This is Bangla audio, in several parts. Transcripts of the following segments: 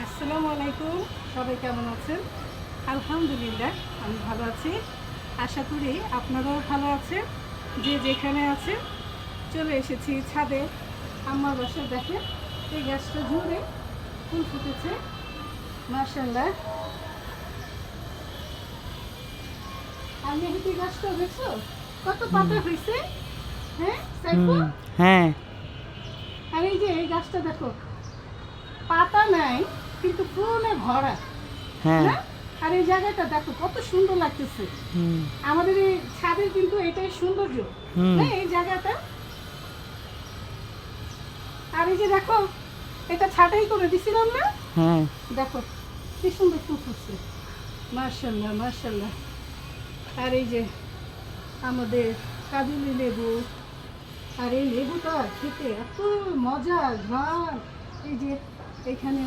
আসসালামু আলাইকুম, সবাই কেমন আছেন? আলহামদুলিল্লাহ আমি ভালো আছি। আশা করি আপনারাও ভালো আছেন। যে যেখানে আছেন, চলে এসেছি ছাদে। আমার বাসায় দেখেন, এই গাছটা জুড়ে ফুল ফুটেছে মাশাআল্লাহ। আর মেহেদি গাছটা দেখছো কত পাতা হয়েছে? হ্যাঁ সাইফুল? হ্যাঁ। আর এই যে এই গাছটা দেখো, পাতা নাই কিন্তু ফুলে ভরা। হ্যাঁ। না? আর এই জায়গাটা দেখো কত সুন্দর লাগতেছে। হুম। আমাদের এই ছাদের কিন্তু এটাই সৌন্দর্য। হুম। হ্যাঁ এই জায়গাটা। আর এই যে দেখো, এটা ছাটাই করে দিছিলাম না? হ্যাঁ। দেখো কি সুন্দর ফুল ফুটছে, মাশাআল্লাহ মাশাআল্লাহ। আর এই যে আমাদের কাজুলি লেবু, আর এই লেবুটা খেতে এত মজা ঘ্রাণ। এই যে এখানে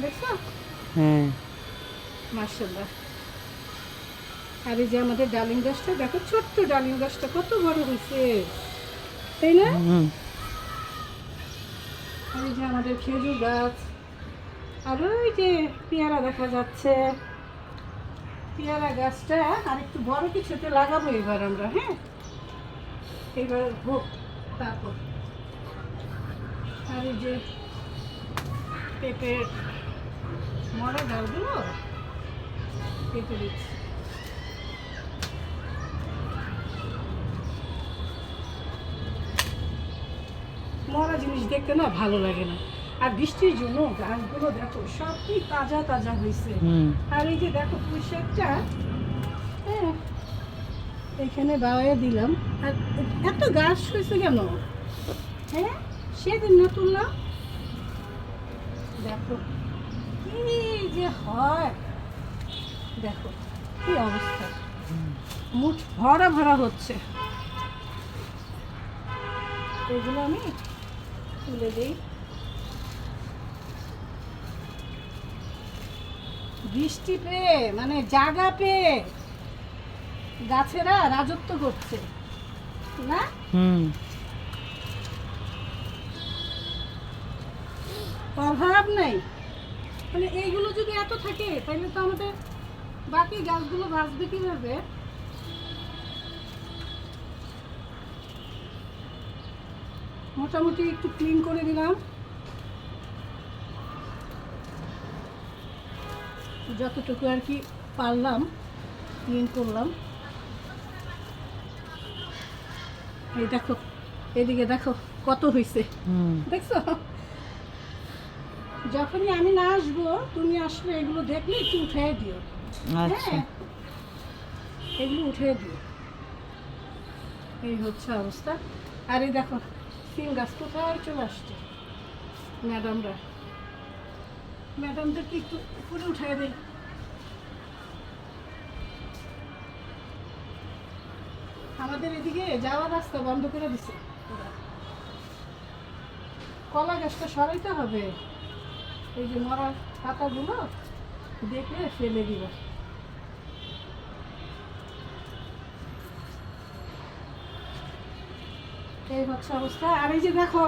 দেখছো, হ্যাঁ। মাশাআল্লাহ। আর এই যে আমাদের ডালিম গাছটা দেখো, ছোট্ট ডালিম গাছটা কত বড় হয়েছে, তাই না? হুম। আর এই যে আমাদের খেজুর গাছ, আর ওই যে পেয়ারা দেখা যাচ্ছে। পেয়ারা গাছটা আর একটু বড় কিছুতে লাগাবো এবার আমরা। হ্যাঁ এবার হোক তারপর। আর এই যে পেঁপের মরা ডালগুলো কেটে দিচ্ছি। মরা জিনিস দেখতে না ভালো লাগে না। আর বৃষ্টির জন্য গাছগুলো দেখো সব কি তাজা তাজা হয়েছে। হুম। আর এই যে দেখো পুঁইশাকটা, হ্যাঁ এখানে বাওয়ায় দিলাম। আর এত গাছ হয়েছে কেন? হ্যাঁ সেদিন না তুললাম, দেখো কি যে হয়, দেখো কি অবস্থা, মুঠ ভরা ভরা হচ্ছে। এগুলো আমি তুলে দিই। বৃষ্টি পেয়ে মানে জায়গা পেয়ে গাছেরা রাজত্ব করছে না? হুম। অভাব নাই। মানে এইগুলো যদি এত থাকে তাহলে তো আমাদের বাকি গাছগুলো বাঁচবে কিভাবে? মোটামুটি একটু ক্লিন করে দিলাম, যতটুকু আর কি পারলাম ক্লিন করলাম। এই দেখো, এদিকে দেখো কত হয়েছে, হুম। দেখছো? যখনই আমি না আসবো তুমি আসলে এগুলো দেখলে একটু উঠে দিও। আচ্ছা। হ্যাঁ এগুলো উঠে দিও। এই হচ্ছে অবস্থা। আর এই দেখো সিম গাছ কোথায় চলে আসছে। ম্যাডামদেরকে একটু উপরে উঠে দেয়। আমাদের এদিকে যাওয়ার রাস্তা বন্ধ করে দিছে ওরা। কলা গাছটা সরাইতে হবে, এই যে মরা পাতাগুলো দেখলে ফেলে দিব। এই হচ্ছে অবস্থা। আর এই যে দেখো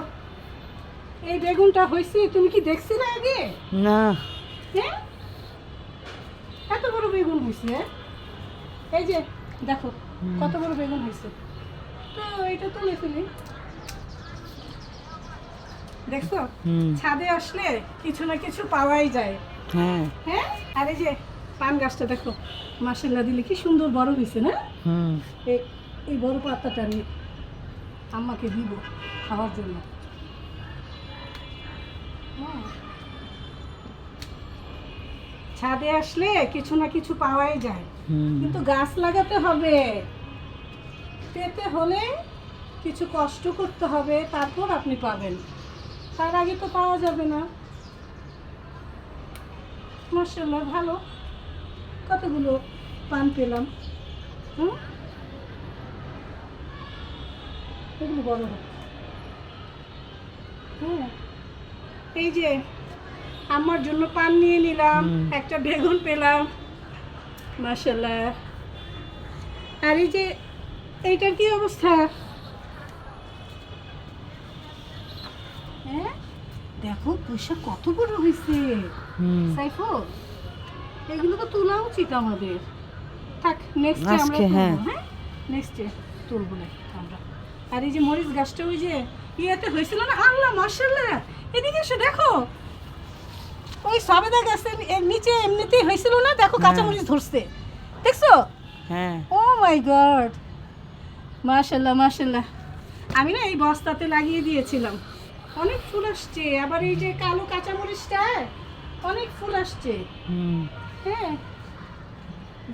এই বেগুনটা হয়েছে, তুমি কি দেখছিলে আগে? না। হ্যাঁ এত বড় বেগুন হয়েছে। এই যে দেখো কত বড় বেগুন হয়েছে। তো এটা তুলে ফেলি, দেখছো? হুম। ছাদে আসলে কিছু না কিছু পাওয়াই যায়। হ্যাঁ। হ্যাঁ আর এই যে পান গাছটা দেখো, মাশাআল্লাহ দিলে কি সুন্দর বড় হয়েছে না? হুম। এই এই বড় পাতাটা আমি আম্মাকে দিব খাওয়ার জন্য। হ্যাঁ ছাদে আসলে কিছু না কিছু পাওয়াই যায়, হুম। কিন্তু গাছ লাগাতে হবে। পেতে হলে কিছু কষ্ট করতে হবে, তারপর আপনি পাবেন, তার আগে তো পাওয়া যাবে না। মাশাআল্লাহ ভালো, কতগুলো পান পেলাম। হুম এগুলো বড় হোক। হ্যাঁ এই যে আমার জন্য পান নিয়ে নিলাম, একটা বেগুন পেলাম, মাশাআল্লাহ। আর এই যে এইটার কি অবস্থা? হ্যাঁ দেখো পুঁইশাক কত বড় হয়েছে হুম সাইফুল, এগুলো তো তোলা উচিত আমাদের। থাক নেক্সটে আমরা আজকে, তুলবো, হ্যাঁ। হ্যাঁ নেক্সটে তুলবো না আমরা। আর এই যে মরিচ গাছটা ওই যে ইয়েতে হয়েছিল না, আল্লাহ মাশাআল্লাহ, এদিকে এসে দেখো ওই সবেদা গাছের এর নিচে এমনিতেই হয়েছিল না, দেখো কাঁচা হ্যাঁ। মরিচ ধরছে, দেখছো? হ্যাঁ ও মাই গড, মাশাআল্লাহ মাশাআল্লাহ। আমি না এই বস্তাতে লাগিয়ে দিয়েছিলাম, অনেক ফুল আসছে। আবার এই যে কালো কাঁচা মরিচটা অনেক ফুল আসছে, হুম হ্যাঁ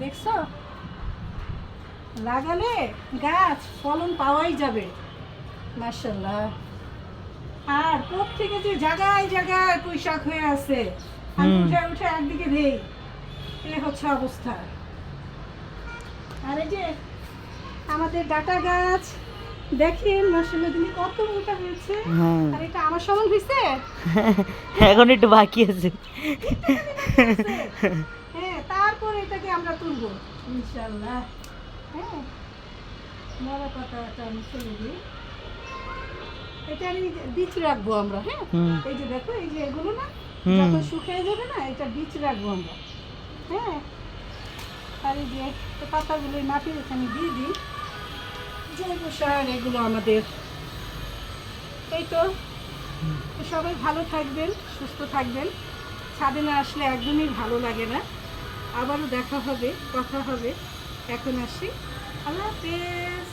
দেখছো? লাগালে গাছ ফলন পাওয়াই যাবে মাশাআল্লাহ। আর প্রত্যেকে যে জায়গায় জায়গায় পুঁইশাক হয়ে আছে, আমি হুম। উঠে উঠে একদিকে দেই, এ হচ্ছে অবস্থা। আর এই যে আমাদের ডাটা গাছ দেখেন মাশাআল্লাহ দিদি কত মোটা হয়েছে। হ্যাঁ আর এটা আমার সমান হয়েছে, এখন একটু বাকি আছে। হ্যাঁ তারপর এটাকে আমরা তুলবো ইনশাআল্লাহ। হ্যাঁ বড় পাতাটা আমি ফেলে দিই, এটা আমি বীজ রাখবো আমরা, হ্যাঁ হুম এই যে দেখো এই যে এগুলো না হুম। যখন শুকিয়ে যাবে না এটা বীজ রাখবো আমরা, হ্যাঁ। আর এই যে পাতাগুলো এই মাটির এখানে দিয়ে দিই, জৈব সার এগুলো আমাদের। এই তো, তো সবাই ভালো থাকবেন, সুস্থ থাকবেন। ছাদে না আসলে একদমই ভালো লাগে না। আবারও দেখা হবে, কথা হবে। এখন আসি, আল্লাহ হাফেজ।